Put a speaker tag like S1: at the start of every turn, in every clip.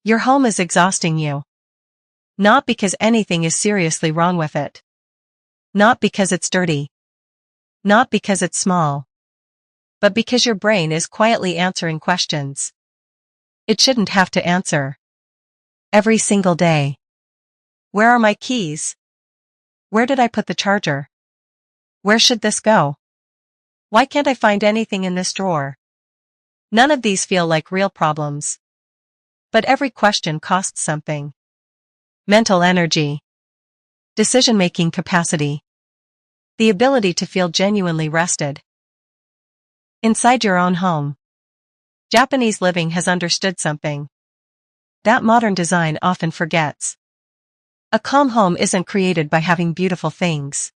S1: Your home is exhausting you. Not because anything is seriously wrong with it. Not because it's dirty. Not because it's small. But because your brain is quietly answering questions it shouldn't have to answer. Every single day. Where are my keys? Where did I put the charger? Where should this go? Why can't I find anything in this drawer? None of these feel like real problems. But every question costs something. Mental energy. Decision-making capacity. The ability to feel genuinely rested. Inside your own home. Japanese living has understood something that modern design often forgets. A calm home isn't created by having beautiful things.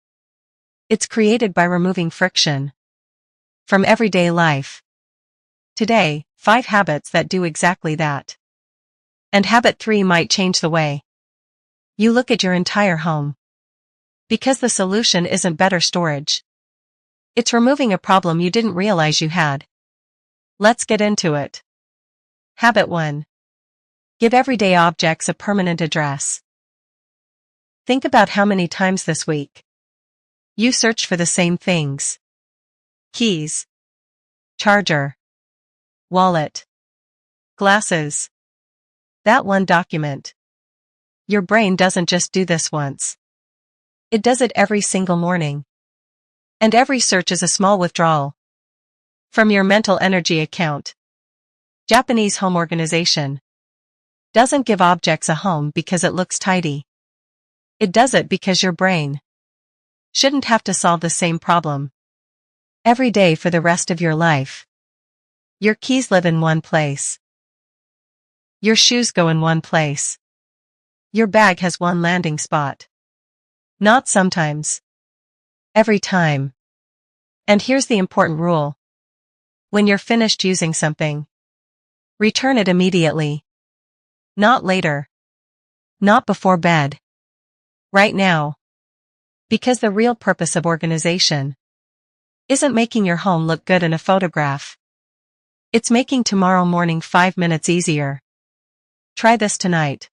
S1: It's created by removing friction from everyday life. Today, 5 habits that do exactly that. And habit 3 might change the way you look at your entire home. Because the solution isn't better storage. It's removing a problem you didn't realize you had. Let's get into it. Habit 1. Give everyday objects a permanent address. Think about how many times this week you searched for the same things. Keys. Charger. Wallet. Glasses. That one document. Your brain doesn't just do this once. It does it every single morning. And every search is a small withdrawal from your mental energy account. Japanese home organization doesn't give objects a home because it looks tidy. It does it because your brain shouldn't have to solve the same problem every day for the rest of your life. Your keys live in one place. Your shoes go in one place. Your bag has one landing spot. Not sometimes. Every time. And here's the important rule. When you're finished using something, return it immediately. Not later. Not before bed. Right now. Because the real purpose of organization isn't making your home look good in a photograph. It's making tomorrow morning 5 minutes easier. Try this tonight.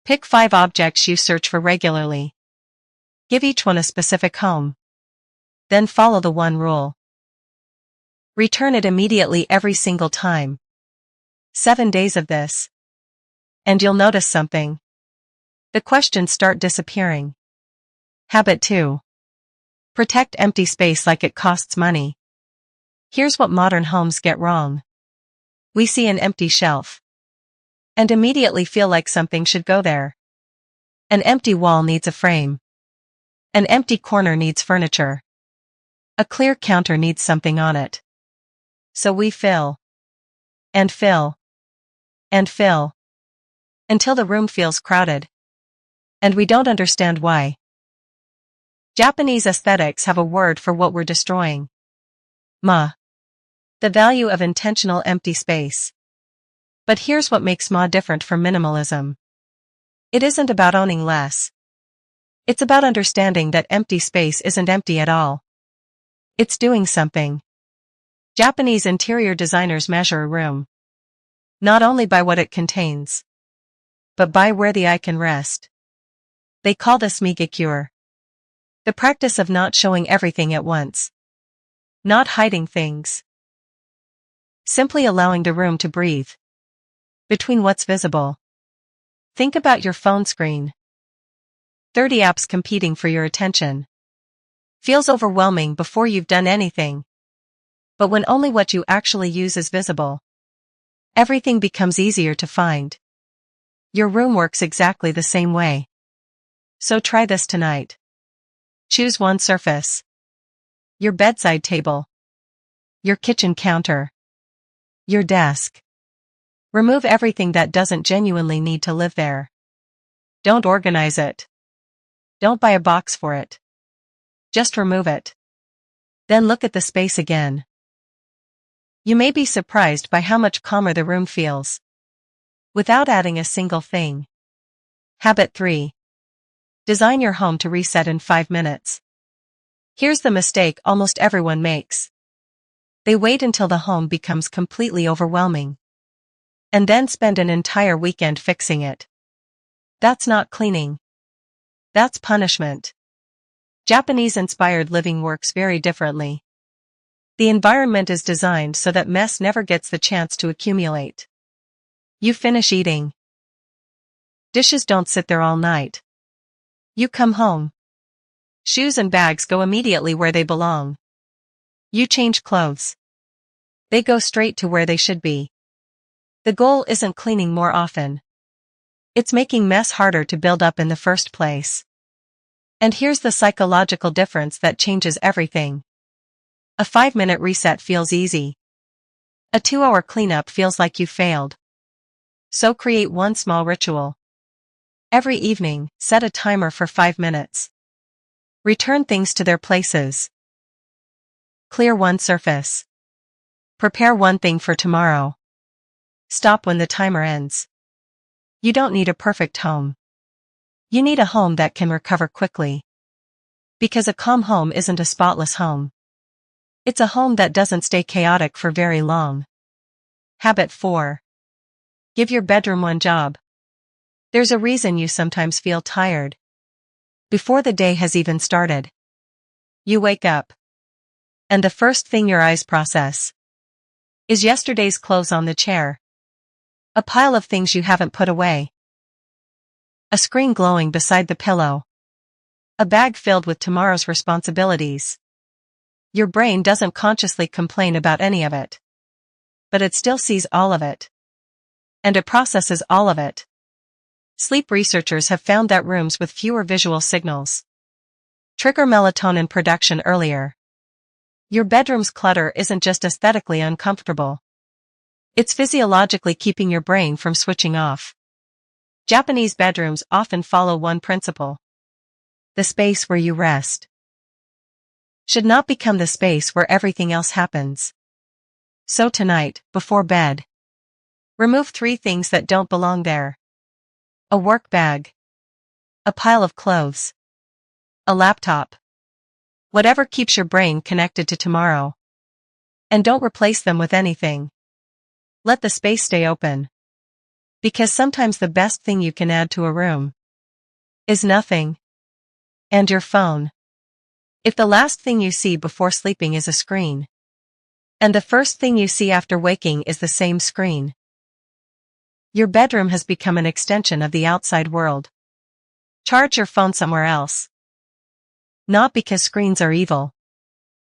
S1: Pick 5 objects you search for regularly. Give each one a specific home. Then follow the one rule. Return it immediately every single time. 7 days of this. And you'll notice something. The questions start disappearing. Habit 2. Protect empty space like it costs money. Here's what modern homes get wrong. We see an empty shelf and immediately feel like something should go there. An empty wall needs a frame. An empty corner needs furniture. A clear counter needs something on it. So we fill. And fill. And fill. Until the room feels crowded. And we don't understand why. Japanese aesthetics have a word for what we're destroying. The value of intentional empty space. But here's what makes different from minimalism. It isn't about owning less. It's about understanding that empty space isn't empty at all. It's doing something. Japanese interior designers measure a room not only by what it contains, but by where the eye can rest. They call this migakure. The practice of not showing everything at once. Not hiding things. Simply allowing the room to breathe. Between what's visible. Think about your phone screen. 30 apps competing for your attention. Feels overwhelming before you've done anything. But when only what you actually use is visible, everything becomes easier to find. Your room works exactly the same way. So try this tonight. Choose one surface. Your bedside table. Your kitchen counter. Your desk. Remove everything that doesn't genuinely need to live there. Don't organize it. Don't buy a box for it. Just remove it. Then look at the space again. You may be surprised by how much calmer the room feels. Without adding a single thing. Habit 3. Design your home to reset in 5 minutes. Here's the mistake almost everyone makes. They wait until the home becomes completely overwhelming. and then spend an entire weekend fixing it. That's not cleaning. That's punishment. Japanese-inspired living works very differently. The environment is designed so that mess never gets the chance to accumulate. You finish eating. Dishes don't sit there all night. You come home. Shoes and bags go immediately where they belong. You change clothes. They go straight to where they should be. The goal isn't cleaning more often. It's making mess harder to build up in the first place. And here's the psychological difference that changes everything. A 5-minute reset feels easy. A 2-hour cleanup feels like you failed. So create one small ritual. Every evening, set a timer for 5 minutes. Return things to their places. Clear one surface. Prepare one thing for tomorrow. Stop when the timer ends. You don't need a perfect home. You need a home that can recover quickly. Because a calm home isn't a spotless home. It's a home that doesn't stay chaotic for very long. Habit 4. Give your bedroom one job. There's a reason you sometimes feel tired. Before the day has even started. You wake up. And the first thing your eyes process is yesterday's clothes on the chair. A pile of things you haven't put away. A screen glowing beside the pillow. A bag filled with tomorrow's responsibilities. Your brain doesn't consciously complain about any of it. But it still sees all of it. And it processes all of it. Sleep researchers have found that rooms with fewer visual signals trigger melatonin production earlier. Your bedroom's clutter isn't just aesthetically uncomfortable. It's physiologically keeping your brain from switching off. Japanese bedrooms often follow one principle. The space where you rest should not become the space where everything else happens. So tonight, before bed, remove 3 things that don't belong there. A work bag. A pile of clothes. A laptop. Whatever keeps your brain connected to tomorrow. And don't replace them with anything. Let the space stay open. Because sometimes the best thing you can add to a room is nothing. And your phone. If the last thing you see before sleeping is a screen, and the first thing you see after waking is the same screen, your bedroom has become an extension of the outside world. Charge your phone somewhere else. Not because screens are evil,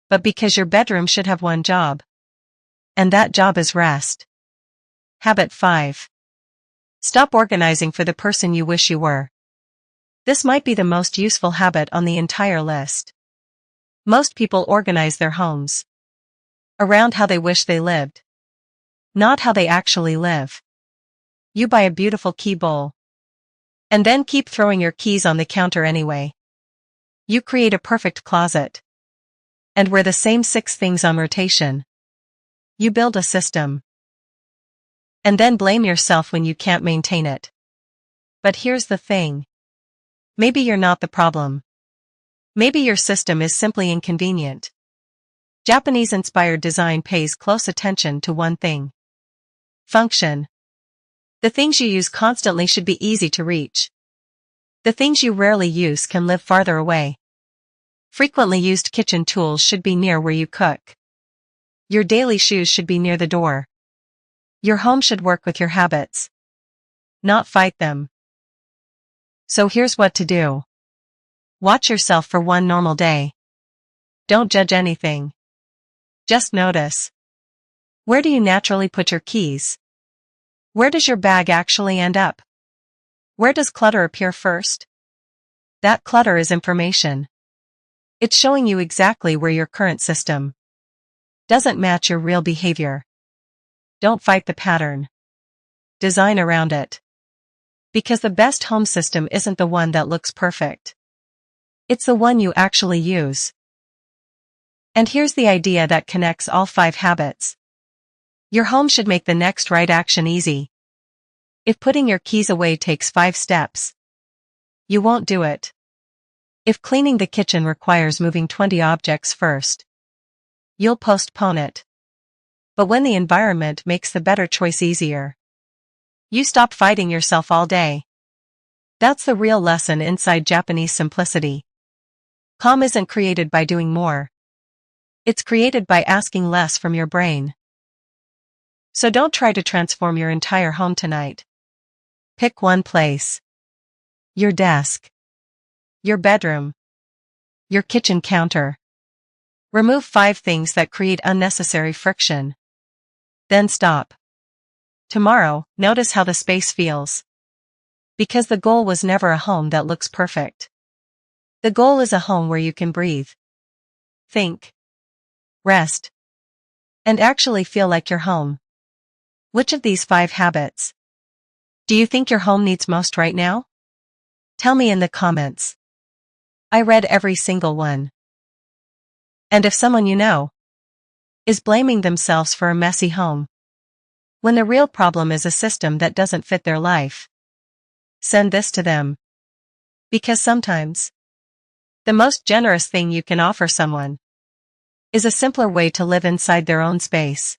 S1: but because your bedroom should have one job. And that job is rest. Habit 5. Stop organizing for the person you wish you were. This might be the most useful habit on the entire list. Most people organize their homes around how they wish they lived, not how they actually live. You buy a beautiful key bowl, and then keep throwing your keys on the counter anyway. You create a perfect closet, and wear the same 6 things on rotation. You build a system, and then blame yourself when you can't maintain it. But here's the thing. Maybe you're not the problem. Maybe your system is simply inconvenient. Japanese-inspired design pays close attention to one thing. Function. The things you use constantly should be easy to reach. The things you rarely use can live farther away. Frequently used kitchen tools should be near where you cook. Your daily shoes should be near the door. Your home should work with your habits, not fight them. So here's what to do. Watch yourself for one normal day. Don't judge anything. Just notice. Where do you naturally put your keys? Where does your bag actually end up? Where does clutter appear first? That clutter is information. It's showing you exactly where your current system doesn't match your real behavior. Don't fight the pattern. Design around it. Because the best home system isn't the one that looks perfect. It's the one you actually use. And here's the idea that connects all 5 habits. Your home should make the next right action easy. If putting your keys away takes 5 steps, you won't do it. If cleaning the kitchen requires moving 20 objects first, you'll postpone it. But when the environment makes the better choice easier, You stop fighting yourself all day. That's the real lesson inside Japanese simplicity. Calm isn't created by doing more. It's created by asking less from your brain. So don't try to transform your entire home tonight. Pick one place. Your desk. Your bedroom. Your kitchen counter. Remove 5 things that create unnecessary friction. Then stop. Tomorrow, notice how the space feels. Because the goal was never a home that looks perfect. The goal is a home where you can breathe, think, rest, and actually feel like you're home. Which of these 5 habits do you think your home needs most right now? Tell me in the comments. I read every single one. And if someone you know is blaming themselves for a messy home, when the real problem is a system that doesn't fit their life, send this to them. Because sometimes, the most generous thing you can offer someone is a simpler way to live inside their own space.